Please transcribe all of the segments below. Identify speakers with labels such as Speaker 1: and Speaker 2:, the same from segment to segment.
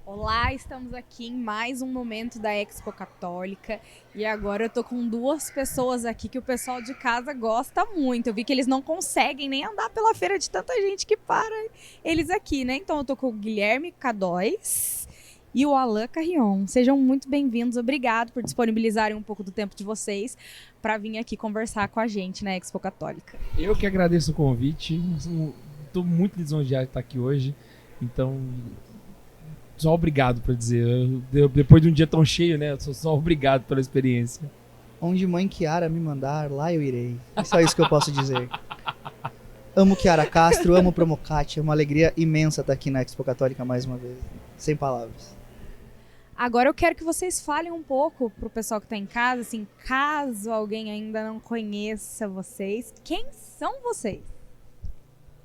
Speaker 1: Olá, estamos aqui em mais um momento da Expo Católica e agora eu tô com duas pessoas aqui que o pessoal de casa gosta muito. Eu vi que eles não conseguem nem andar pela feira de tanta gente que para eles aqui, né? Então eu tô com o Guilherme K2 e o Alain Carrion. Sejam muito bem-vindos, obrigado por disponibilizarem um pouco do tempo de vocês para vir aqui conversar com a gente na Expo Católica.
Speaker 2: Eu que agradeço o convite, estou muito lisonjeado de estar aqui hoje, então só obrigado para dizer. Depois de um dia tão cheio, né? Eu sou só obrigado pela experiência.
Speaker 3: Onde mãe Kiara me mandar, lá eu irei. É só isso que eu posso dizer. Amo Kiara Castro, amo Promocati, é uma alegria imensa estar aqui na Expo Católica mais uma vez. Sem palavras.
Speaker 1: Agora eu quero que vocês falem um pouco pro pessoal que tá em casa, assim, caso alguém ainda não conheça vocês, quem são vocês?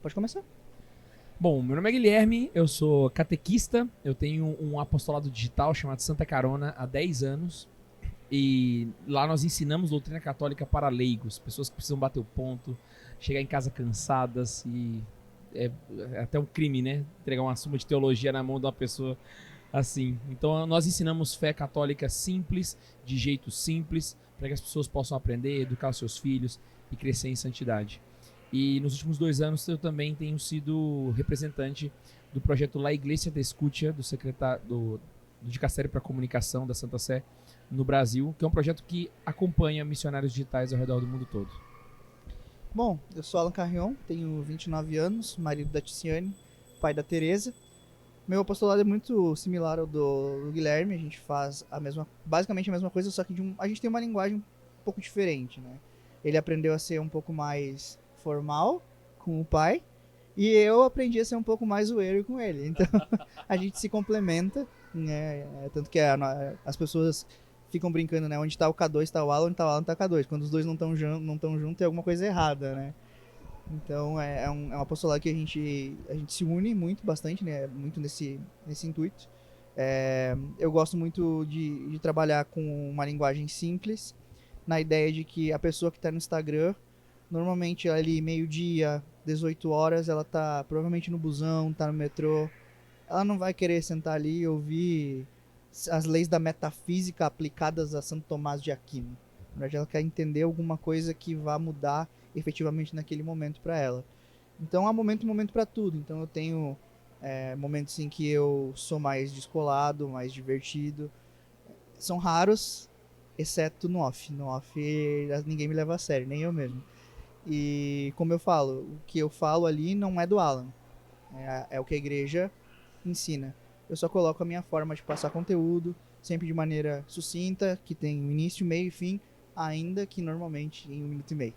Speaker 3: Pode começar.
Speaker 2: Bom, meu nome é Guilherme, eu sou catequista, eu tenho um apostolado digital chamado Santa Carona há 10 anos e lá nós ensinamos doutrina católica para leigos, pessoas que precisam bater o ponto, chegar em casa cansadas e é até um crime, né? Entregar uma suma de teologia na mão de uma pessoa assim. Então nós ensinamos fé católica simples, de jeito simples, para que as pessoas possam aprender, educar os seus filhos e crescer em santidade. E nos últimos 2 anos eu também tenho sido representante do projeto La Iglesia de Escucha, do Dicastério para a Comunicação da Santa Sé no Brasil, que é um projeto que acompanha missionários digitais ao redor do mundo todo.
Speaker 3: Bom, eu sou Alan Carrion, tenho 29 anos, marido da Ticiane, pai da Tereza. Meu apostolado é muito similar ao do Guilherme, a gente faz basicamente a mesma coisa, só que a gente tem uma linguagem um pouco diferente, né? Ele aprendeu a ser um pouco mais formal com o pai e eu aprendi a ser um pouco mais zoeiro com ele. Então a gente se complementa, né? Tanto que as pessoas ficam brincando, né? Onde tá o K2 tá o Alan, onde tá o Alan tá o K2. Quando os dois não estão juntos, tem alguma coisa errada, né? Então é um apostolado que a gente se une bastante, né? Muito nesse intuito. Eu gosto muito de trabalhar com uma linguagem simples, na ideia de que a pessoa que está no Instagram, normalmente ali meio-dia, 18 horas, ela tá provavelmente no busão, tá no metrô. Ela não vai querer sentar ali e ouvir as leis da metafísica aplicadas a Santo Tomás de Aquino. Na verdade, ela quer entender alguma coisa que vá mudar efetivamente naquele momento para ela. Então há momento para tudo. Então eu tenho momentos em que eu sou mais descolado, mais divertido. São raros, exceto no off. No off ninguém me leva a sério, nem eu mesmo. E como eu falo, o que eu falo ali não é do Alan. É o que a igreja ensina. Eu só coloco a minha forma de passar conteúdo, sempre de maneira sucinta, que tem início, meio e fim, ainda que normalmente em 1 minuto e meio.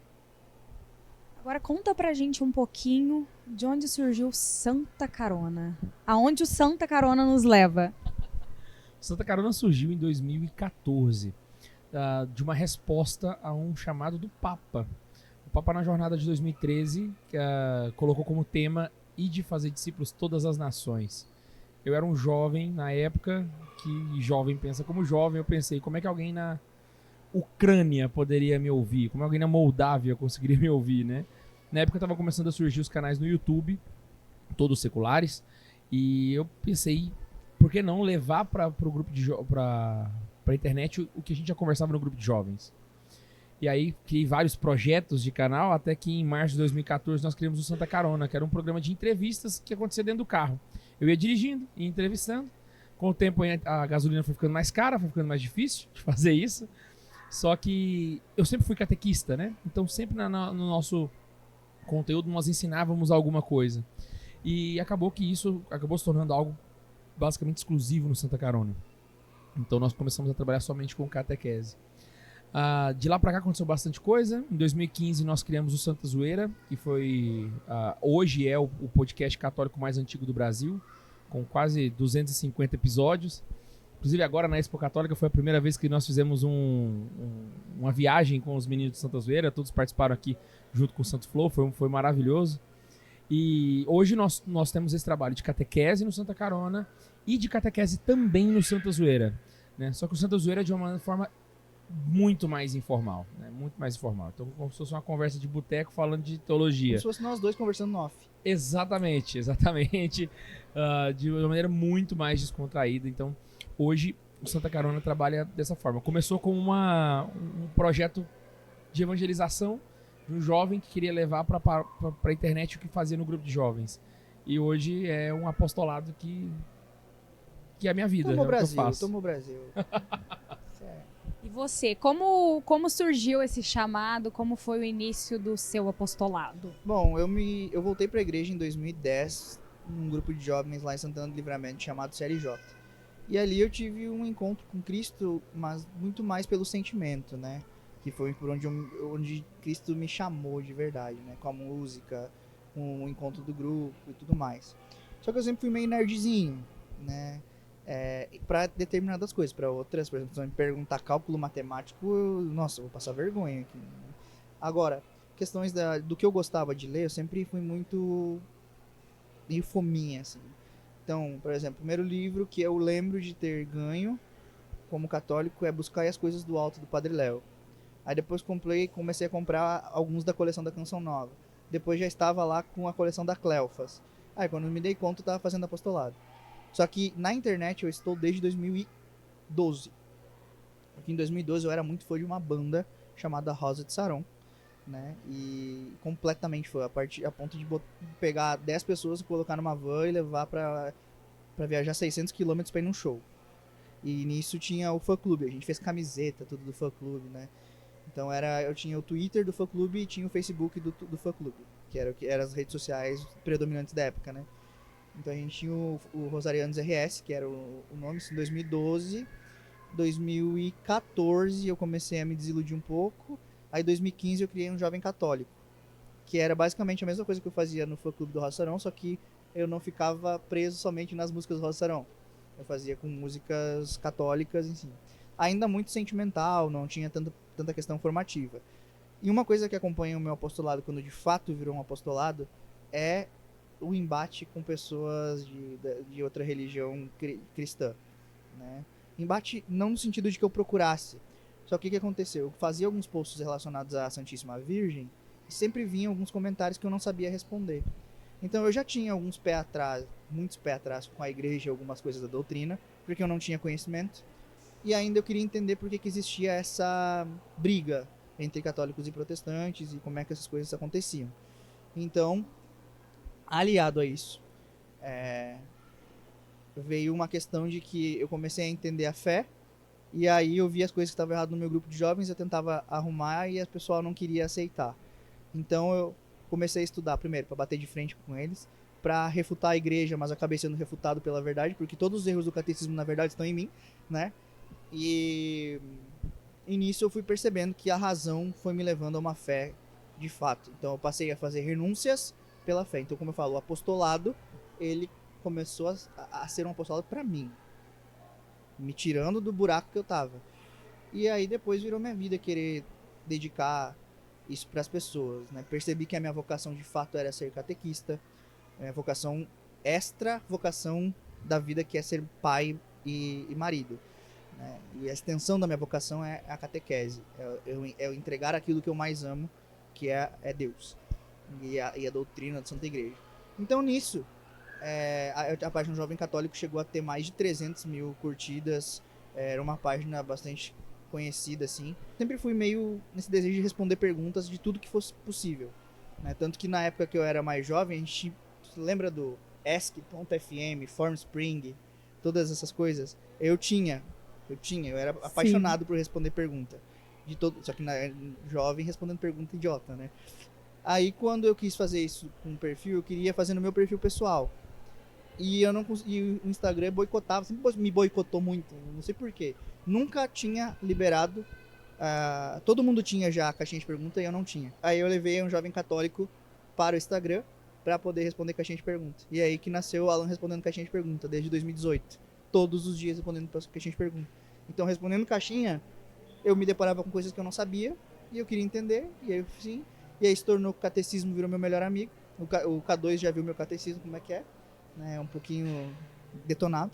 Speaker 1: Agora conta pra gente um pouquinho de onde surgiu Santa Carona. Aonde o Santa Carona nos leva?
Speaker 2: Santa Carona surgiu em 2014, de uma resposta a um chamado do Papa. O Papa, na jornada de 2013, colocou como tema "Ide fazer discípulos todas as nações". Eu era um jovem na época, que jovem pensa como jovem, eu pensei, como é que alguém na Ucrânia poderia me ouvir? Como alguém na Moldávia conseguiria me ouvir, né? Na época estava começando a surgir os canais no YouTube, todos seculares, e eu pensei, por que não levar para o grupo para a internet o que a gente já conversava no grupo de jovens? E aí criei vários projetos de canal, até que em março de 2014 nós criamos o Santa Carona, que era um programa de entrevistas que acontecia dentro do carro. Eu ia dirigindo e entrevistando. Com o tempo a gasolina foi ficando mais cara, foi ficando mais difícil de fazer isso. Só que eu sempre fui catequista, né? Então sempre no nosso conteúdo nós ensinávamos alguma coisa. E acabou que isso acabou se tornando algo basicamente exclusivo no Santa Carona. Então nós começamos a trabalhar somente com catequese. De lá para cá aconteceu bastante coisa. Em 2015 nós criamos o Santa Zoeira, que foi hoje é o podcast católico mais antigo do Brasil, com quase 250 episódios. Inclusive agora na Expo Católica foi a primeira vez que nós fizemos uma viagem com os meninos de Santa Zoeira. Todos participaram aqui junto com o Santo Flow, foi maravilhoso. E hoje nós temos esse trabalho de catequese no Santa Carona e de catequese também no Santa Zoeira, né? Só que o Santa Zoeira é de uma forma muito mais informal, né? Muito mais informal. Então, como se fosse uma conversa de boteco falando de teologia.
Speaker 3: Como se fosse nós dois conversando no off.
Speaker 2: Exatamente, exatamente. De uma maneira muito mais descontraída. Então, hoje, o Santa Carona trabalha dessa forma. Começou com um projeto de evangelização de um jovem que queria levar para a internet o que fazia no grupo de jovens. E hoje é um apostolado que é a minha vida,
Speaker 3: Tamo
Speaker 2: é o que eu
Speaker 3: Brasil,
Speaker 2: faço.
Speaker 3: tamo Brasil. Certo.
Speaker 1: E você, como surgiu esse chamado? Como foi o início do seu apostolado?
Speaker 3: Bom, eu voltei pra igreja em 2010, num grupo de jovens lá em Santana do Livramento chamado CLJ. E ali eu tive um encontro com Cristo, mas muito mais pelo sentimento, né? Que foi por onde Cristo me chamou de verdade, né? Com a música, com o encontro do grupo e tudo mais. Só que eu sempre fui meio nerdzinho, né? Para determinadas coisas, para outras, por exemplo, se você me perguntar cálculo matemático, nossa, eu vou passar vergonha aqui. Agora, questões do que eu gostava de ler, eu sempre fui muito meio fominha, assim. Então, por exemplo, o primeiro livro que eu lembro de ter ganho como católico é Buscar as Coisas do Alto, do Padre Léo. Aí depois comecei a comprar alguns da coleção da Canção Nova. Depois já estava lá com a coleção da Cleofas. Aí quando eu me dei conta, eu estava fazendo apostolado. Só que na internet eu estou desde 2012. Porque em 2012 eu era muito fã de uma banda chamada Rosa de Saron, né? E completamente fã, a ponto de pegar 10 pessoas, colocar numa van e levar pra viajar 600 quilômetros pra ir num show. E nisso tinha o fã-clube, a gente fez camiseta, tudo do fã-clube, né? Então eu tinha o Twitter do fã-clube e tinha o Facebook do fã-clube, que eram as redes sociais predominantes da época, né? Então a gente tinha o Rosarianos RS, que era o nome, isso em 2012. 2014 eu comecei a me desiludir um pouco. Aí em 2015 eu criei um Jovem Católico, que era basicamente a mesma coisa que eu fazia no fã-clube do Rossarão, só que eu não ficava preso somente nas músicas do Rossarão. Eu fazia com músicas católicas, enfim. Ainda muito sentimental, não tinha tanta questão formativa. E uma coisa que acompanha o meu apostolado, quando de fato virou um apostolado, é o embate com pessoas de outra religião cristã, né? Embate não no sentido de que eu procurasse, só que o que aconteceu? Eu fazia alguns posts relacionados à Santíssima Virgem e sempre vinham alguns comentários que eu não sabia responder. Então eu já tinha alguns pés atrás, muitos pés atrás com a igreja e algumas coisas da doutrina, porque eu não tinha conhecimento. E ainda eu queria entender por que existia essa briga entre católicos e protestantes e como é que essas coisas aconteciam. Então, aliado a isso, veio uma questão de que eu comecei a entender a fé, e aí eu vi as coisas que estavam erradas no meu grupo de jovens, eu tentava arrumar e o pessoal não queria aceitar. Então eu comecei a estudar primeiro para bater de frente com eles, para refutar a igreja, mas acabei sendo refutado pela verdade, porque todos os erros do catecismo na verdade estão em mim, né? E nisso eu fui percebendo que a razão foi me levando a uma fé de fato. Então eu passei a fazer renúncias pela fé. Então, como eu falo, o apostolado, ele começou a ser um apostolado para mim, me tirando do buraco que eu tava. E aí depois virou minha vida querer dedicar isso para as pessoas, né? Percebi que a minha vocação de fato era ser catequista, vocação extra, vocação da vida que é ser pai e marido, né? E a extensão da minha vocação é a catequese, é eu entregar aquilo que eu mais amo, que é Deus e a doutrina da Santa Igreja. Então nisso a página Jovem Católico chegou a ter mais de 300 mil curtidas. Era uma página bastante conhecida, assim. Sempre fui meio nesse desejo de responder perguntas de tudo que fosse possível, né? Tanto que na época que eu era mais jovem, a gente lembra do Ask.fm, Formspring, todas essas coisas. Eu era apaixonado por responder pergunta. Só que jovem respondendo pergunta idiota, né? Aí quando eu quis fazer isso com um perfil, eu queria fazer no meu perfil pessoal. E eu não consegui, o Instagram boicotava, sempre me boicotou muito, não sei porquê. Nunca tinha liberado, todo mundo tinha já a caixinha de pergunta e eu não tinha. Aí eu levei um jovem católico para o Instagram para poder responder caixinha de pergunta. E aí que nasceu o Alan respondendo caixinha de pergunta, desde 2018. Todos os dias respondendo caixinha de pergunta. Então, respondendo caixinha, eu me deparava com coisas que eu não sabia e eu queria entender, e aí sim. E aí se tornou que o catecismo, virou meu melhor amigo. O K2 já viu meu catecismo, como é que é, né? Um pouquinho detonado,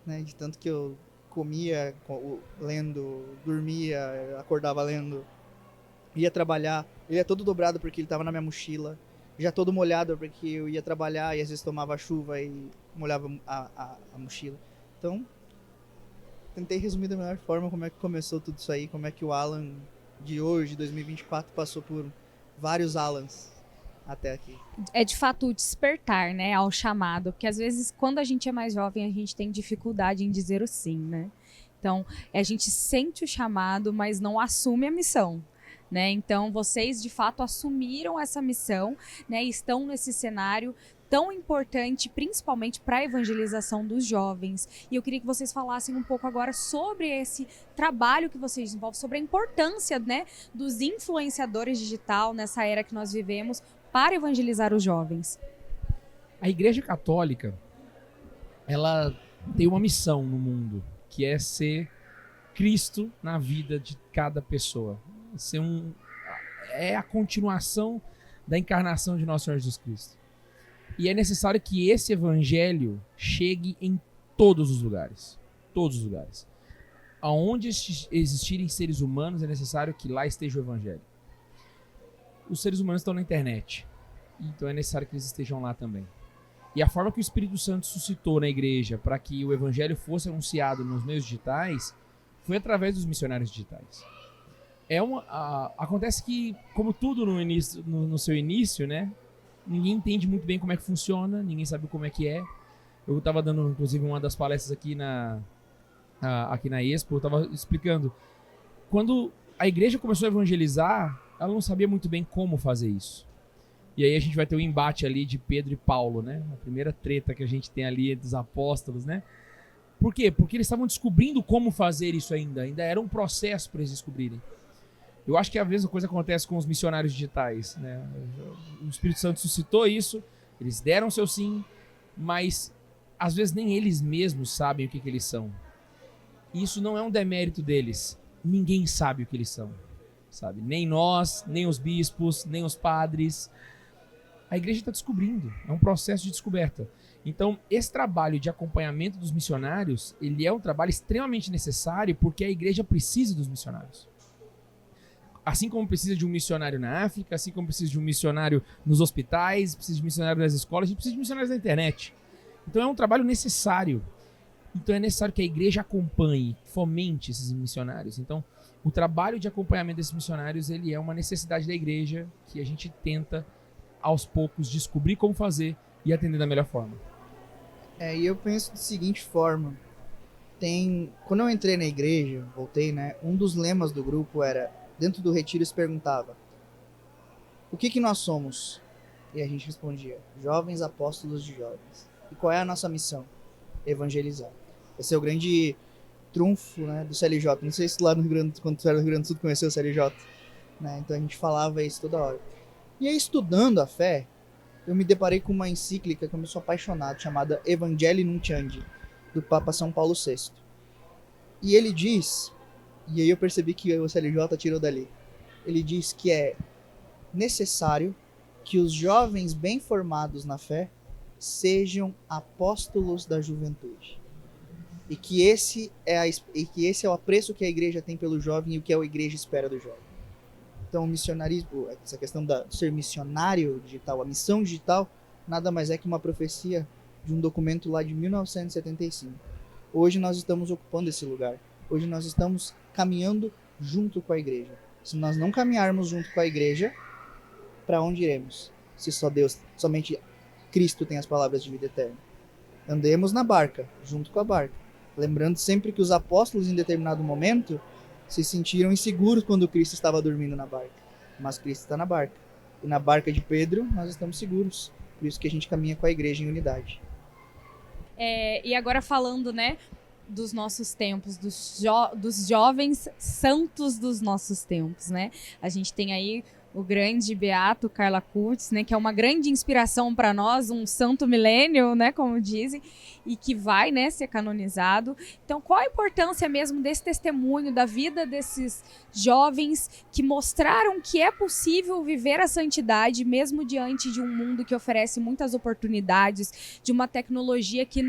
Speaker 3: né? De tanto que eu comia lendo, dormia, acordava lendo, ia trabalhar, ele ia todo dobrado porque ele estava na minha mochila, já todo molhado porque eu ia trabalhar e às vezes tomava chuva e molhava a mochila. Então, tentei resumir da melhor forma como é que começou tudo isso aí, como é que o Alan de hoje, 2024, passou por vários Alans até aqui.
Speaker 1: É de fato o despertar, né, ao chamado, porque às vezes quando a gente é mais jovem a gente tem dificuldade em dizer o sim, né? Então, a gente sente o chamado, mas não assume a missão. Né? Então, vocês de fato assumiram essa missão, né? E estão nesse cenário tão importante, principalmente para a evangelização dos jovens. E eu queria que vocês falassem um pouco agora sobre esse trabalho que vocês desenvolvem, sobre a importância, né, dos influenciadores digital nessa era que nós vivemos para evangelizar os jovens.
Speaker 2: A Igreja Católica, ela tem uma missão no mundo, que é ser Cristo na vida de cada pessoa. É a continuação da encarnação de nosso Senhor Jesus Cristo. E é necessário que esse evangelho chegue em todos os lugares. Todos os lugares. Aonde existirem seres humanos, é necessário que lá esteja o evangelho. Os seres humanos estão na internet. Então é necessário que eles estejam lá também. E a forma que o Espírito Santo suscitou na igreja para que o evangelho fosse anunciado nos meios digitais foi através dos missionários digitais. Acontece que, como tudo no seu início, né? Ninguém entende muito bem como é que funciona, ninguém sabe como é que é. Eu estava dando, inclusive, uma das palestras aqui na Expo, eu estava explicando. Quando a igreja começou a evangelizar, ela não sabia muito bem como fazer isso. E aí a gente vai ter um embate ali de Pedro e Paulo, né? A primeira treta que a gente tem ali entre os apóstolos, né? Por quê? Porque eles estavam descobrindo como fazer isso ainda era um processo para eles descobrirem. Eu acho que a mesma coisa acontece com os missionários digitais, né? O Espírito Santo suscitou isso, eles deram seu sim, mas às vezes nem eles mesmos sabem o que eles são. E isso não é um demérito deles. Ninguém sabe o que eles são, sabe? Nem nós, nem os bispos, nem os padres. A igreja está descobrindo, é um processo de descoberta. Então, esse trabalho de acompanhamento dos missionários, ele é um trabalho extremamente necessário porque a igreja precisa dos missionários. Assim como precisa de um missionário na África, assim como precisa de um missionário nos hospitais, precisa de missionário nas escolas, a gente precisa de missionários na internet. Então é um trabalho necessário. Então é necessário que a igreja acompanhe, fomente esses missionários. Então o trabalho de acompanhamento desses missionários, ele é uma necessidade da igreja que a gente tenta, aos poucos, descobrir como fazer e atender da melhor forma.
Speaker 3: E eu penso da seguinte forma. Quando eu entrei na igreja, voltei, né? Um dos lemas do grupo era... Dentro do retiro se perguntava: o que nós somos? E a gente respondia: jovens apóstolos de jovens. E qual é a nossa missão? Evangelizar. Esse é o grande trunfo, né, do CLJ. Não sei se lá no Rio Grande, quando você era no Rio Grande do Sul, conheceu o CLJ, né? Então a gente falava isso toda hora. E aí, estudando a fé, eu me deparei com uma encíclica que eu sou apaixonado, chamada Evangelii Nuntiandi, do Papa São Paulo VI. E ele diz... E aí eu percebi que o CLJ tirou dali. Ele diz que é necessário que os jovens bem formados na fé sejam apóstolos da juventude. E que esse é o apreço que a igreja tem pelo jovem e o que a igreja espera do jovem. Então o missionarismo, essa questão de ser missionário digital, a missão digital, nada mais é que uma profecia de um documento lá de 1975. Hoje nós estamos ocupando esse lugar. Hoje nós estamos caminhando junto com a igreja. Se nós não caminharmos junto com a igreja, para onde iremos? Se somente Cristo tem as palavras de vida eterna. Andemos na barca, junto com a barca. Lembrando sempre que os apóstolos, em determinado momento, se sentiram inseguros quando Cristo estava dormindo na barca. Mas Cristo está na barca. E na barca de Pedro, nós estamos seguros. Por isso que a gente caminha com a igreja em unidade.
Speaker 1: E agora falando, né, dos nossos tempos, dos jovens santos dos nossos tempos, né? A gente tem aí o grande beato Carla Cutts, né, que é uma grande inspiração para nós, um santo milênio, né, como dizem, e que vai, né, ser canonizado. Então, qual a importância mesmo desse testemunho da vida desses jovens que mostraram que é possível viver a santidade mesmo diante de um mundo que oferece muitas oportunidades, de uma tecnologia que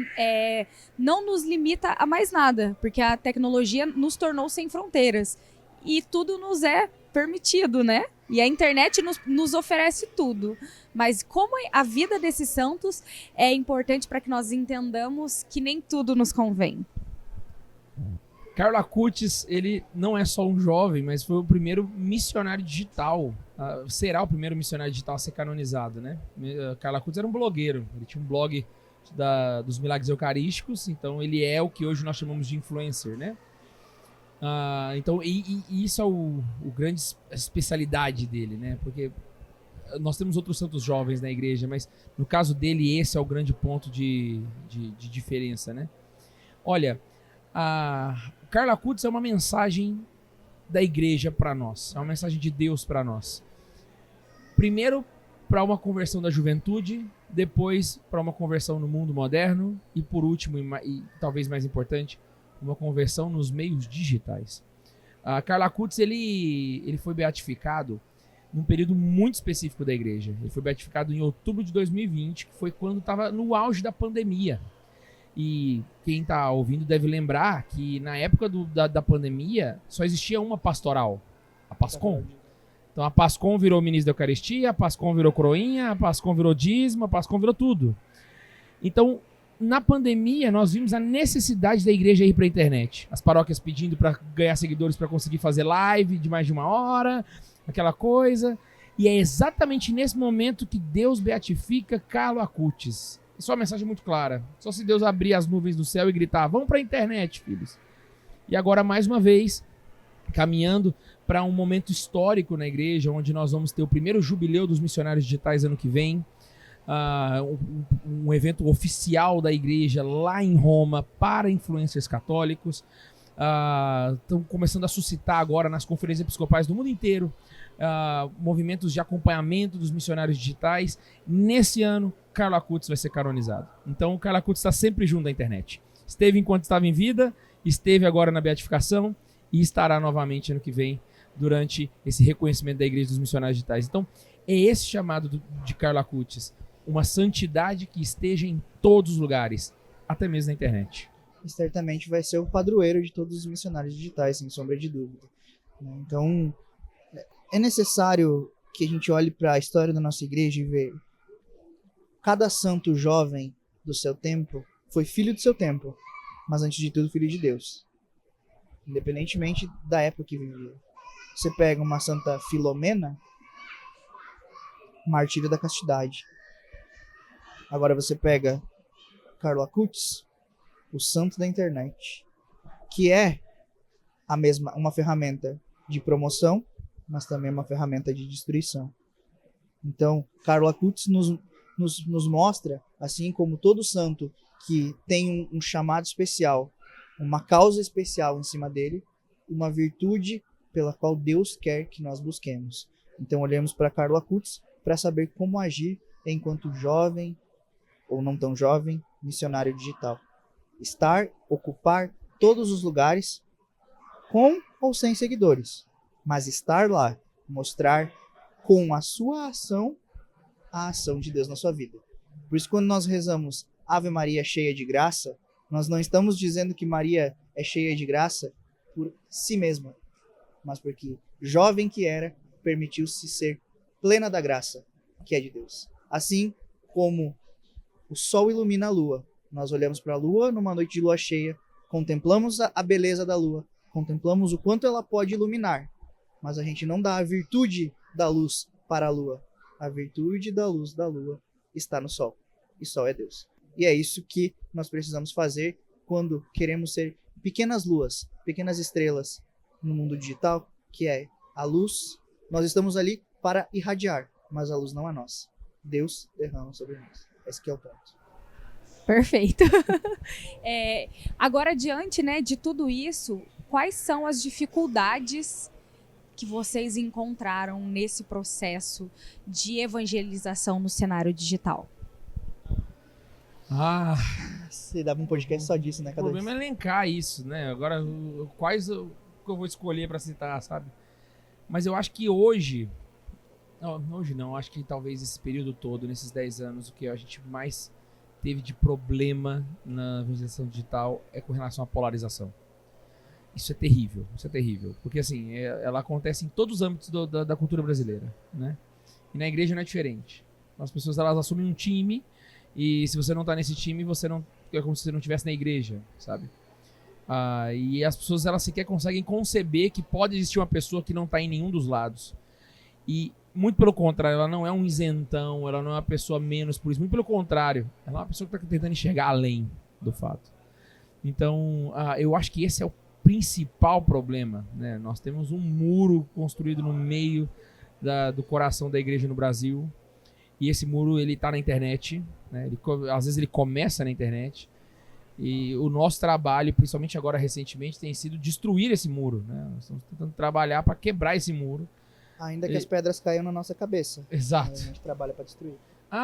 Speaker 1: não nos limita a mais nada, porque a tecnologia nos tornou sem fronteiras e tudo nos é permitido, né? E a internet nos oferece tudo. Mas como a vida desses santos é importante para que nós entendamos que nem tudo nos convém.
Speaker 2: Carla Cutts, ele não é só um jovem, mas foi o primeiro missionário digital. Será o primeiro missionário digital a ser canonizado, né? Carla Cutts era um blogueiro. Ele tinha um blog dos milagres eucarísticos. Então ele é o que hoje nós chamamos de influencer, né? Então, isso é a grande especialidade dele, né? Porque nós temos outros santos jovens na igreja, mas no caso dele, esse é o grande ponto de diferença, né? Olha, a Carla Cutts é uma mensagem da igreja para nós, é uma mensagem de Deus para nós. Primeiro, para uma conversão da juventude, depois para uma conversão no mundo moderno e por último, e talvez mais importante, uma conversão nos meios digitais. Carla Cutts, ele foi beatificado num período muito específico da igreja. Ele foi beatificado em outubro de 2020, que foi quando estava no auge da pandemia. E quem está ouvindo deve lembrar que na época da pandemia só existia uma pastoral, a PASCOM. Então a PASCOM virou ministro da Eucaristia, a PASCOM virou coroinha, a PASCOM virou dízimo, a PASCOM virou tudo. Então, na pandemia, nós vimos a necessidade da igreja ir para a internet. As paróquias pedindo para ganhar seguidores para conseguir fazer live de mais de 1 hora, aquela coisa. E é exatamente nesse momento que Deus beatifica Carla Cutts. Isso é uma mensagem muito clara. Só se Deus abrir as nuvens do céu e gritar, vamos para a internet, filhos. E agora, mais uma vez, caminhando para um momento histórico na igreja, onde nós vamos ter o primeiro jubileu dos missionários digitais ano que vem. Um evento oficial da igreja lá em Roma para influencers católicos. Estão começando a suscitar agora nas conferências episcopais do mundo inteiro movimentos de acompanhamento dos missionários digitais. Nesse ano, Carla Cutts vai ser canonizado. Então, Carla Cutts está sempre junto à internet. Esteve enquanto estava em vida, esteve agora na beatificação e estará novamente ano que vem durante esse reconhecimento da igreja dos missionários digitais. Então, é esse chamado de Carla Cutts. Uma santidade que esteja em todos os lugares, até mesmo na internet.
Speaker 3: E certamente vai ser o padroeiro de todos os missionários digitais, sem sombra de dúvida. Então, é necessário que a gente olhe para a história da nossa igreja e ver cada santo jovem do seu tempo foi filho do seu tempo, mas antes de tudo filho de Deus. Independentemente da época que vivia. Você pega uma Santa Filomena, martíria da castidade. Agora você pega Carla Cutts, o santo da internet, que é uma ferramenta de promoção, mas também uma ferramenta de destruição. Então, Carla Cutts nos mostra, assim como todo santo que tem um chamado especial, uma causa especial em cima dele, uma virtude pela qual Deus quer que nós busquemos. Então, olhemos para Carla Cutts para saber como agir enquanto jovem, ou não tão jovem, missionário digital. Ocupar todos os lugares, com ou sem seguidores, mas estar lá, mostrar com a sua ação, a ação de Deus na sua vida. Por isso, quando nós rezamos Ave Maria cheia de graça, nós não estamos dizendo que Maria é cheia de graça por si mesma, mas porque, jovem que era, permitiu-se ser plena da graça, que é de Deus. Assim como o sol ilumina a lua, nós olhamos para a lua numa noite de lua cheia, contemplamos a beleza da lua, contemplamos o quanto ela pode iluminar, mas a gente não dá a virtude da luz para a lua. A virtude da luz da lua está no sol, e sol é Deus. E é isso que nós precisamos fazer quando queremos ser pequenas luas, pequenas estrelas no mundo digital, que é a luz. Nós estamos ali para irradiar, mas a luz não é nossa. Deus derrama sobre nós. Esse que é o ponto.
Speaker 1: Perfeito. Agora, diante, né, de tudo isso, quais são as dificuldades que vocês encontraram nesse processo de evangelização no cenário digital?
Speaker 3: Você dava um podcast só disso, né?
Speaker 2: O problema é elencar isso, né? Agora, quais eu vou escolher para citar, sabe? Mas eu acho que hoje não, acho que talvez esse período todo, nesses 10 anos, o que a gente mais teve de problema na evangelização digital é com relação à polarização. Isso é terrível, porque assim, ela acontece em todos os âmbitos da cultura brasileira, né? E na igreja não é diferente. As pessoas, elas assumem um time, e se você não tá nesse time, é como se você não estivesse na igreja, sabe? E as pessoas, elas sequer conseguem conceber que pode existir uma pessoa que não tá em nenhum dos lados. E muito pelo contrário, ela não é um isentão, ela não é uma pessoa menos por isso. Muito pelo contrário, ela é uma pessoa que está tentando enxergar além do fato. Então, eu acho que esse é o principal problema, né? Nós temos um muro construído no meio do coração da igreja no Brasil. E esse muro, ele está na internet, né? Às vezes ele começa na internet. E o nosso trabalho, principalmente agora recentemente, tem sido destruir esse muro, né? Nós estamos tentando trabalhar para quebrar esse muro.
Speaker 3: Ainda que as pedras caiam na nossa cabeça.
Speaker 2: Exato.
Speaker 3: A gente trabalha para destruir.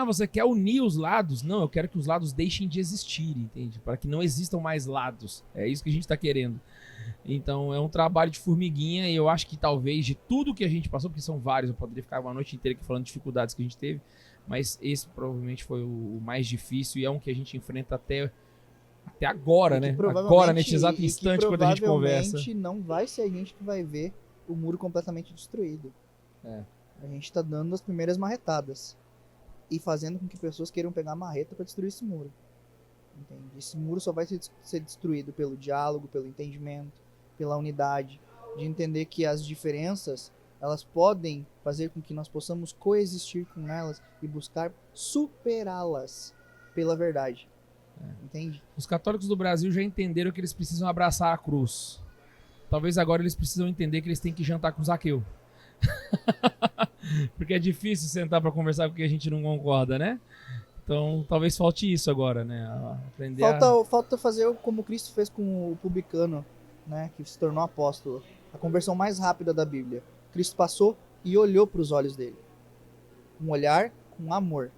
Speaker 2: Você quer unir os lados? Não, eu quero que os lados deixem de existir, entende? Para que não existam mais lados. É isso que a gente está querendo. Então, é um trabalho de formiguinha, e eu acho que talvez de tudo que a gente passou, porque são vários, eu poderia ficar uma noite inteira aqui falando de dificuldades que a gente teve, mas esse provavelmente foi o mais difícil, e é um que a gente enfrenta até agora, né? Agora, nesse exato instante, quando a gente conversa.
Speaker 3: Provavelmente não vai ser a gente que vai ver o muro completamente destruído. A gente tá dando as primeiras marretadas e fazendo com que pessoas queiram pegar a marreta para destruir esse muro. Entende? Esse muro só vai ser destruído pelo diálogo, pelo entendimento, pela unidade, de entender que as diferenças, elas podem fazer com que nós possamos coexistir com elas e buscar superá-las pela verdade. Entende?
Speaker 2: Os católicos do Brasil já entenderam que eles precisam abraçar a cruz. Talvez agora eles precisam entender que eles têm que jantar com Zaqueu. Porque é difícil sentar para conversar com quem a gente não concorda, né? Então talvez falte isso agora, né?
Speaker 3: Falta fazer como Cristo fez com o publicano, né? Que se tornou apóstolo. A conversão mais rápida da Bíblia. Cristo passou e olhou para os olhos dele. Um olhar com amor.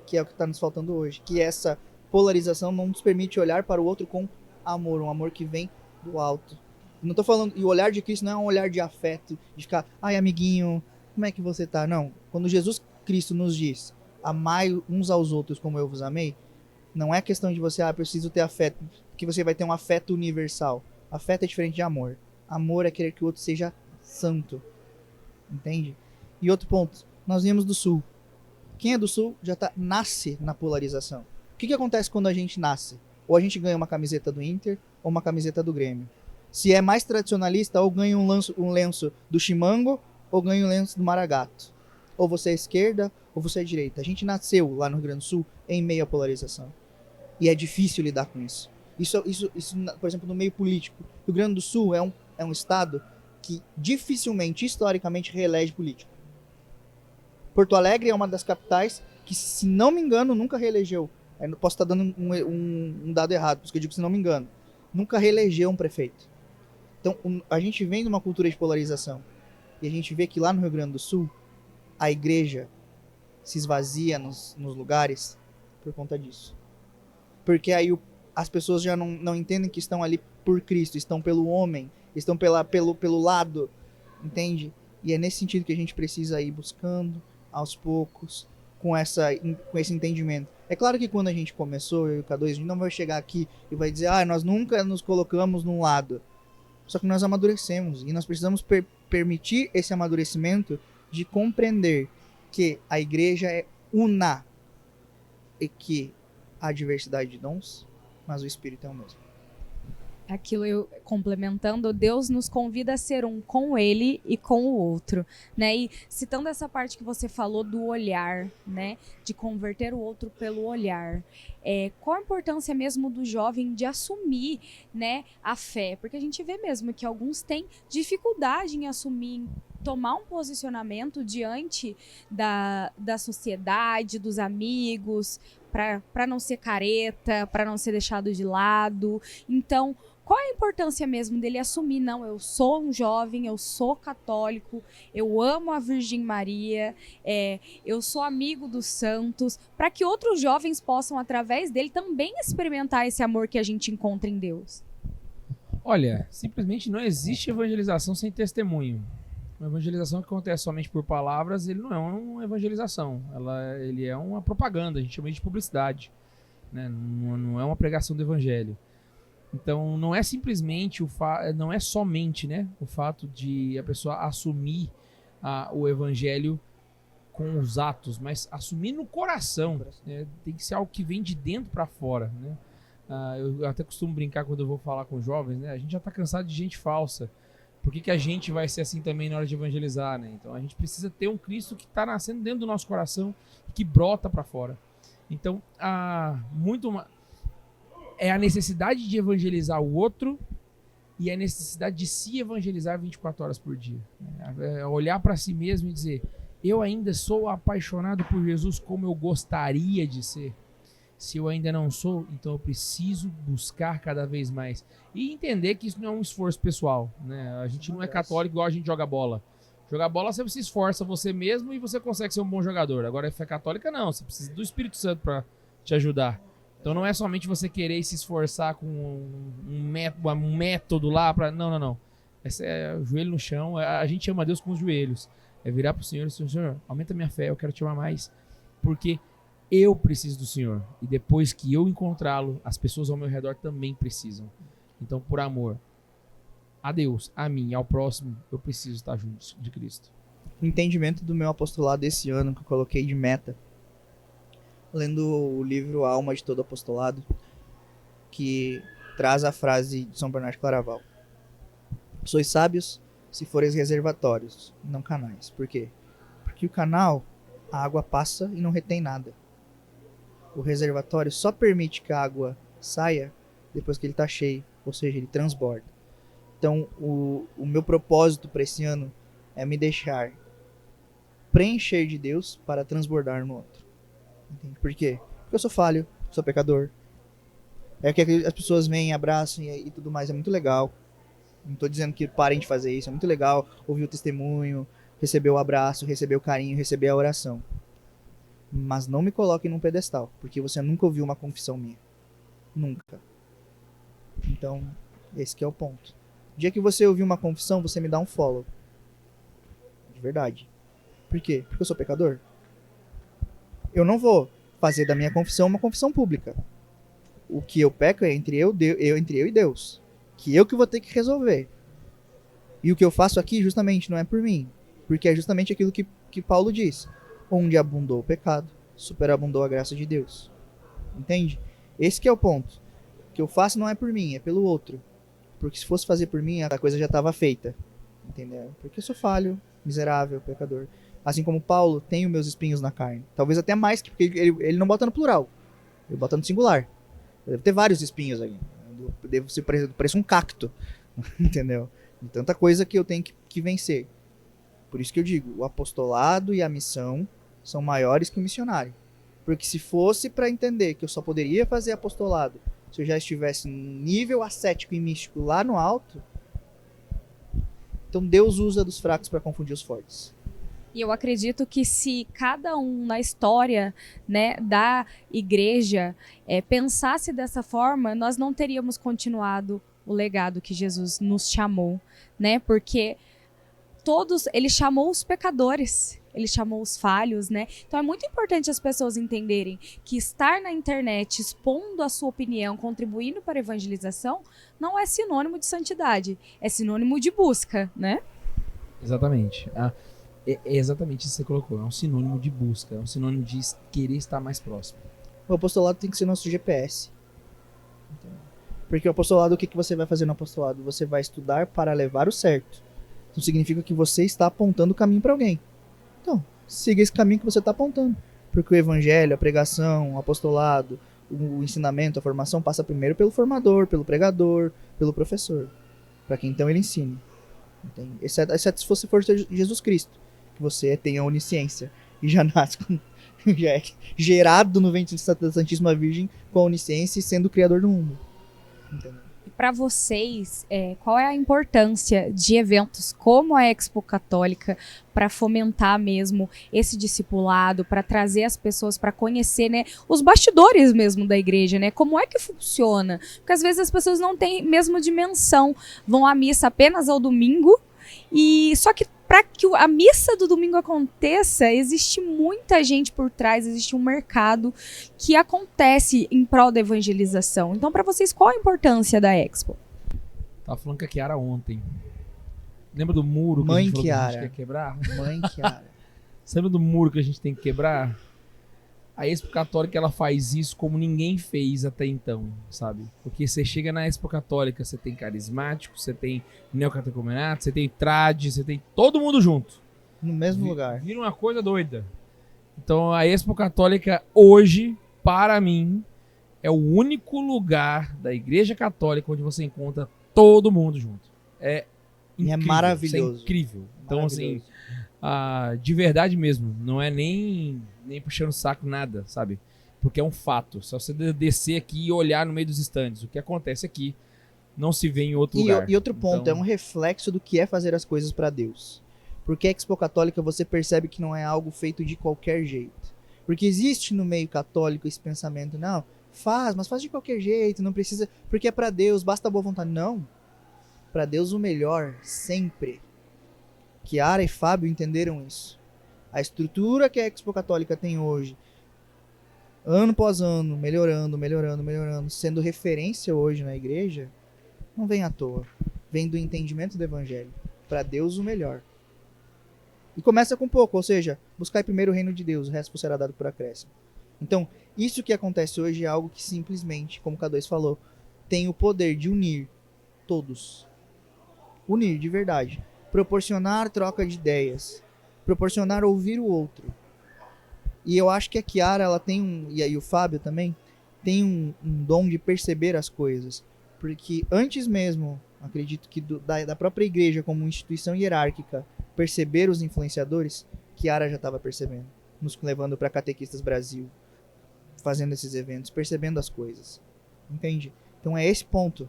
Speaker 3: Que é o que está nos faltando hoje. Que essa polarização não nos permite olhar para o outro com amor. Um amor que vem do alto. Não tô falando, e o olhar de Cristo não é um olhar de afeto, de ficar, ai amiguinho, como é que você tá? Não, quando Jesus Cristo nos diz, amai uns aos outros como eu vos amei, não é questão de você, preciso ter afeto, porque você vai ter um afeto universal. Afeto é diferente de amor. Amor é querer que o outro seja santo, entende? E outro ponto, nós viemos do Sul. Quem é do Sul nasce na polarização. O que acontece quando a gente nasce? Ou a gente ganha uma camiseta do Inter, ou uma camiseta do Grêmio. Se é mais tradicionalista, ou ganha um lenço do Chimango, ou ganha um lenço do Maragato. Ou você é esquerda, ou você é direita. A gente nasceu lá no Rio Grande do Sul em meio à polarização. E é difícil lidar com isso. Isso, por exemplo, no meio político. O Rio Grande do Sul é um estado que dificilmente, historicamente, reelege político. Porto Alegre é uma das capitais que, se não me engano, nunca reelegeu. Eu posso estar dando um dado errado, porque eu digo se não me engano. Nunca reelegeu um prefeito. Então, a gente vem de uma cultura de polarização. E a gente vê que lá no Rio Grande do Sul, a igreja se esvazia nos lugares por conta disso. Porque aí as pessoas já não entendem que estão ali por Cristo, estão pelo homem, estão pelo lado, entende? E é nesse sentido que a gente precisa ir buscando, aos poucos, com esse entendimento. É claro que quando a gente começou, eu e o K2, a gente não vai chegar aqui e vai dizer, nós nunca nos colocamos num lado. Só que nós amadurecemos e nós precisamos permitir esse amadurecimento de compreender que a igreja é una e que há diversidade de dons, mas o Espírito é o mesmo.
Speaker 1: Aquilo eu complementando, Deus nos convida a ser um com ele e com o outro, né? E citando essa parte que você falou do olhar, né? De converter o outro pelo olhar. Qual a importância mesmo do jovem de assumir, né, a fé? Porque a gente vê mesmo que alguns têm dificuldade em assumir, em tomar um posicionamento diante da sociedade, dos amigos, para não ser careta, para não ser deixado de lado. Então, qual é a importância mesmo dele assumir, não, eu sou um jovem, eu sou católico, eu amo a Virgem Maria, eu sou amigo dos santos, para que outros jovens possam, através dele, também experimentar esse amor que a gente encontra em Deus?
Speaker 2: Olha, simplesmente não existe evangelização sem testemunho. Uma evangelização que acontece somente por palavras, ele não é uma evangelização, ele é uma propaganda, a gente chama de publicidade, né? Não é uma pregação do evangelho. Então não é simplesmente não é somente, né, o fato de a pessoa assumir o evangelho com os atos, mas assumir no coração, né? Tem que ser algo que vem de dentro para fora, né? Eu até costumo brincar quando eu vou falar com jovens, né? A gente já está cansado de gente falsa. Por que a gente vai ser assim também na hora de evangelizar, né? Então a gente precisa ter um Cristo que está nascendo dentro do nosso coração e que brota para fora. Então é a necessidade de evangelizar o outro e a necessidade de se evangelizar 24 horas por dia. É olhar para si mesmo e dizer, eu ainda sou apaixonado por Jesus como eu gostaria de ser. Se eu ainda não sou, então eu preciso buscar cada vez mais. E entender que isso não é um esforço pessoal, né? A gente não é católico igual a gente joga bola. Jogar bola você se esforça você mesmo e você consegue ser um bom jogador. Agora a fé católica não, você precisa do Espírito Santo para te ajudar. Então não é somente você querer se esforçar com um método lá para... Não. Esse é o joelho no chão. A gente ama Deus com os joelhos. É virar pro Senhor e dizer, Senhor, aumenta minha fé, eu quero te amar mais. Porque eu preciso do Senhor. E depois que eu encontrá-lo, as pessoas ao meu redor também precisam. Então, por amor a Deus, a mim e ao próximo, eu preciso estar junto de Cristo.
Speaker 3: O entendimento do meu apostolado desse ano, que eu coloquei de meta, lendo o livro A Alma de Todo Apostolado, que traz a frase de São Bernardo de Claraval. Sois sábios se foreis reservatórios, não canais. Por quê? Porque o canal, a água passa e não retém nada. O reservatório só permite que a água saia depois que ele está cheio, ou seja, ele transborda. Então, o meu propósito para esse ano é me deixar preencher de Deus para transbordar no outro. Entende? Por quê? Porque eu sou falho, sou pecador. É que as pessoas vêm, abraçam e tudo mais, é muito legal. Não estou dizendo que parem de fazer isso, é muito legal ouvir o testemunho, receber o abraço, receber o carinho, receber a oração. Mas não me coloquem num pedestal, porque você nunca ouviu uma confissão minha. Nunca. Então, esse que é o ponto. O dia que você ouvir uma confissão, você me dá um follow. De verdade. Por quê? Porque eu sou pecador. Eu não vou fazer da minha confissão uma confissão pública. O que eu peco é entre eu e Deus. Que eu que vou ter que resolver. E o que eu faço aqui justamente não é por mim. Porque é justamente aquilo que Paulo diz. Onde abundou o pecado, superabundou a graça de Deus. Entende? Esse que é o ponto. O que eu faço não é por mim, é pelo outro. Porque se fosse fazer por mim, a coisa já estava feita. Entendeu? Porque eu sou falho, miserável, pecador. Assim como Paulo, tenho meus espinhos na carne. Talvez até mais, porque ele não bota no plural. Ele bota no singular. Deve ter vários espinhos aí. Devo ser parece um cacto. Entendeu? De tanta coisa que eu tenho que vencer. Por isso que eu digo, o apostolado e a missão são maiores que o missionário. Porque se fosse para entender que eu só poderia fazer apostolado se eu já estivesse num nível ascético e místico lá no alto, então Deus usa dos fracos para confundir os fortes.
Speaker 1: E eu acredito que se cada um na história, né, da igreja pensasse dessa forma, nós não teríamos continuado o legado que Jesus nos chamou, né? Porque ele chamou os pecadores, ele chamou os falhos, né? Então é muito importante as pessoas entenderem que estar na internet expondo a sua opinião, contribuindo para a evangelização, não é sinônimo de santidade, é sinônimo de busca, né?
Speaker 2: Exatamente. É exatamente isso que você colocou. É um sinônimo de busca, é um sinônimo de querer estar mais próximo.
Speaker 3: O apostolado tem que ser nosso GPS. Porque o apostolado, o que você vai fazer no apostolado? Você vai estudar para levar o certo. Então significa que você está apontando o caminho para alguém. Então, siga esse caminho que você está apontando. Porque o evangelho, a pregação, o apostolado, o ensinamento, a formação passa primeiro pelo formador, pelo pregador, pelo professor. Para que então ele ensine. Entende? Exceto se você for Jesus Cristo. Que você tem a onisciência. E já nasce Já é gerado no ventre da Santíssima Virgem com a onisciência e sendo o criador do mundo. Entendeu?
Speaker 1: Para vocês, qual é a importância de eventos como a Expo Católica para fomentar mesmo esse discipulado, para trazer as pessoas para conhecer, né, os bastidores mesmo da igreja, né? Como é que funciona? Porque às vezes as pessoas não têm mesmo dimensão, vão à missa apenas ao domingo e só que para que a missa do domingo aconteça, existe muita gente por trás, existe um mercado que acontece em prol da evangelização. Então, para vocês, qual a importância da Expo?
Speaker 2: Tava falando com a Kiara ontem. Lembra do muro que
Speaker 3: Mãe
Speaker 2: a gente falou que a gente
Speaker 3: Kiara.
Speaker 2: quer quebrar?
Speaker 3: Mãe Kiara.
Speaker 2: Você lembra do muro que a gente tem que quebrar? A Expo Católica, ela faz isso como ninguém fez até então, sabe? Porque você chega na Expo Católica, você tem carismático, você tem neocatecumenato, você tem trad, você tem todo mundo junto.
Speaker 3: No mesmo lugar.
Speaker 2: Vira uma coisa doida. Então a Expo Católica hoje, para mim, é o único lugar da Igreja Católica onde você encontra todo mundo junto. É incrível.
Speaker 3: E é maravilhoso.
Speaker 2: Isso é incrível. Então, assim,
Speaker 3: Maravilhoso.
Speaker 2: de verdade mesmo, não é nem puxando o saco nada, sabe? Porque é um fato. Só você descer aqui e olhar no meio dos estandes. O que acontece aqui não se vê em outro lugar.
Speaker 3: E outro ponto,
Speaker 2: Então,
Speaker 3: é um reflexo do que é fazer as coisas para Deus. Porque a Expo Católica você percebe que não é algo feito de qualquer jeito. Porque existe no meio católico esse pensamento, não, mas faz de qualquer jeito, não precisa, porque é para Deus, basta a boa vontade. Não. Para Deus o melhor, sempre. Kiara e Fábio entenderam isso. A estrutura que a Expo Católica tem hoje, ano após ano, melhorando, sendo referência hoje na igreja, não vem à toa. Vem do entendimento do evangelho. Para Deus o melhor. E começa com pouco, ou seja, buscar primeiro o reino de Deus, o resto será dado por acréscimo. Então, isso que acontece hoje é algo que simplesmente, como o K2 falou, tem o poder de unir todos. Unir de verdade. Proporcionar troca de ideias. Proporcionar ouvir o outro. E eu acho que a Kiara, ela tem e aí o Fábio também, tem um dom de perceber as coisas. Porque antes mesmo, acredito que da própria igreja como instituição hierárquica perceber os influenciadores, Kiara já estava percebendo. Nos levando para Catequistas Brasil, fazendo esses eventos, percebendo as coisas. Entende? Então é esse ponto.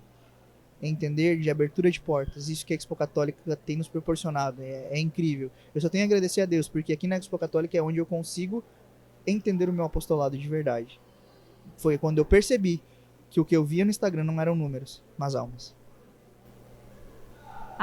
Speaker 3: Entender de abertura de portas, isso que a Expo Católica tem nos proporcionado, é incrível. Eu só tenho a agradecer a Deus, porque aqui na Expo Católica é onde eu consigo entender o meu apostolado de verdade. Foi quando eu percebi que o que eu via no Instagram não eram números, mas almas.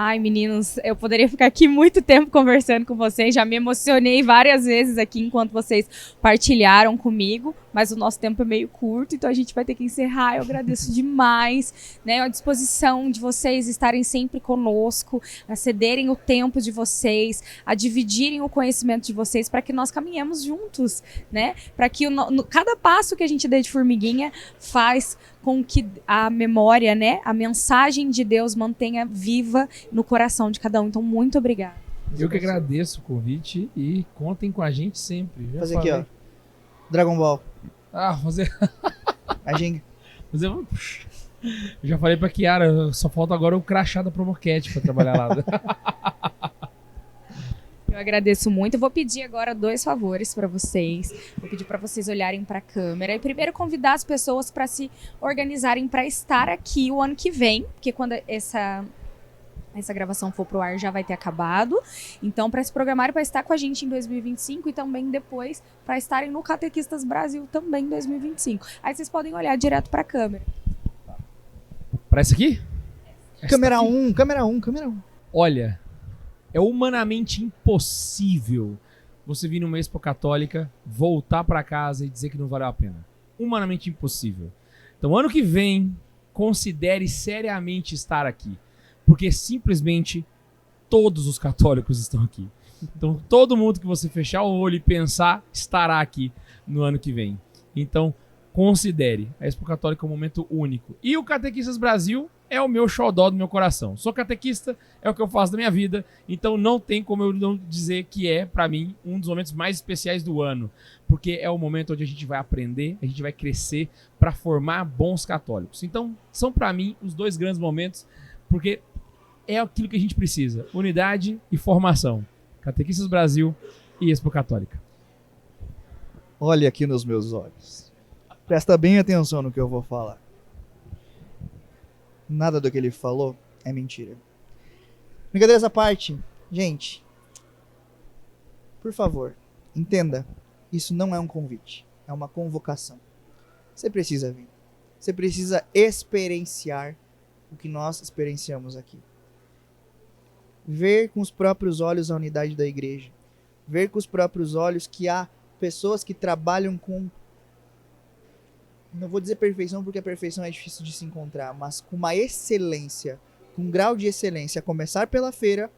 Speaker 1: Ai, meninos, eu poderia ficar aqui muito tempo conversando com vocês. Já me emocionei várias vezes aqui enquanto vocês partilharam comigo, mas o nosso tempo é meio curto, então a gente vai ter que encerrar. Eu agradeço demais, né, a disposição de vocês estarem sempre conosco, a cederem o tempo de vocês, a dividirem o conhecimento de vocês para que nós caminhemos juntos, né? Para que cada passo que a gente dê de formiguinha faz com que a memória, né, a mensagem de Deus mantenha viva no coração de cada um. Então, muito obrigada.
Speaker 2: Eu que agradeço o convite e contem com a gente sempre. Já
Speaker 3: Fazer
Speaker 2: falei.
Speaker 3: aqui, ó. Dragon Ball.
Speaker 2: Fazer.
Speaker 3: A Jenga.
Speaker 2: Eu já falei pra Kiara, só falta agora o crachá da Promocat pra trabalhar lá.
Speaker 1: Eu agradeço muito. Eu vou pedir agora 2 favores para vocês. Vou pedir para vocês olharem para a câmera e primeiro convidar as pessoas para se organizarem para estar aqui o ano que vem, porque quando essa gravação for pro ar já vai ter acabado. Então, para se programarem para estar com a gente em 2025 e também depois para estarem no Catequistas Brasil também em 2025. Aí vocês podem olhar direto para a câmera.
Speaker 2: Pra essa aqui?
Speaker 3: Câmera 1, câmera 1, câmera 1.
Speaker 2: Olha, é humanamente impossível você vir numa Expo Católica, voltar pra casa e dizer que não valeu a pena. Humanamente impossível. Então, ano que vem, considere seriamente estar aqui. Porque simplesmente todos os católicos estão aqui. Então, todo mundo que você fechar o olho e pensar estará aqui no ano que vem. Então, considere. A Expo Católica é um momento único. E o Catequistas Brasil é o meu xodó do meu coração. Sou catequista, é o que eu faço da minha vida, então não tem como eu não dizer que é, pra mim, um dos momentos mais especiais do ano. Porque é o momento onde a gente vai aprender, a gente vai crescer pra formar bons católicos. Então, são pra mim os 2 grandes momentos, porque é aquilo que a gente precisa. Unidade e formação. Catequistas Brasil e Expo Católica.
Speaker 3: Olhe aqui nos meus olhos. Presta bem atenção no que eu vou falar. Nada do que ele falou é mentira. Brincadeiras à parte, gente, por favor, entenda, isso não é um convite, é uma convocação. Você precisa vir. Você precisa experienciar o que nós experienciamos aqui. Ver com os próprios olhos a unidade da igreja. Ver com os próprios olhos que há pessoas que trabalham com, não vou dizer perfeição porque a perfeição é difícil de se encontrar, mas com uma excelência, com um grau de excelência, a começar pela feira,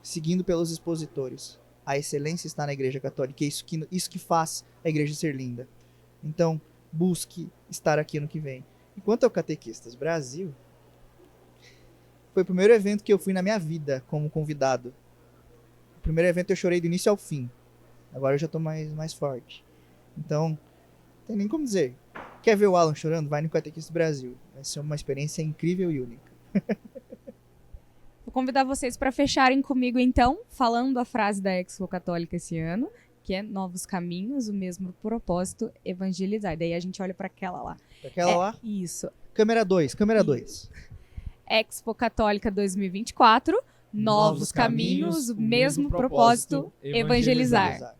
Speaker 3: seguindo pelos expositores. A excelência está na Igreja Católica, é isso que faz a igreja ser linda. Então, busque estar aqui ano que vem. Enquanto ao Catequistas Brasil, foi o primeiro evento que eu fui na minha vida como convidado. O primeiro evento eu chorei do início ao fim. Agora eu já tô mais forte. Então, não tem nem como dizer. Quer ver o Alan chorando? Vai no Catequistas Brasil. Vai ser uma experiência incrível e única.
Speaker 1: Vou convidar vocês para fecharem comigo, então, falando a frase da Expo Católica esse ano, que é novos caminhos, o mesmo propósito, evangelizar. Daí a gente olha para aquela lá.
Speaker 3: Aquela lá?
Speaker 1: Isso.
Speaker 3: Câmera 2, câmera 2.
Speaker 1: Expo Católica 2024, novos caminhos, o mesmo propósito, evangelizar.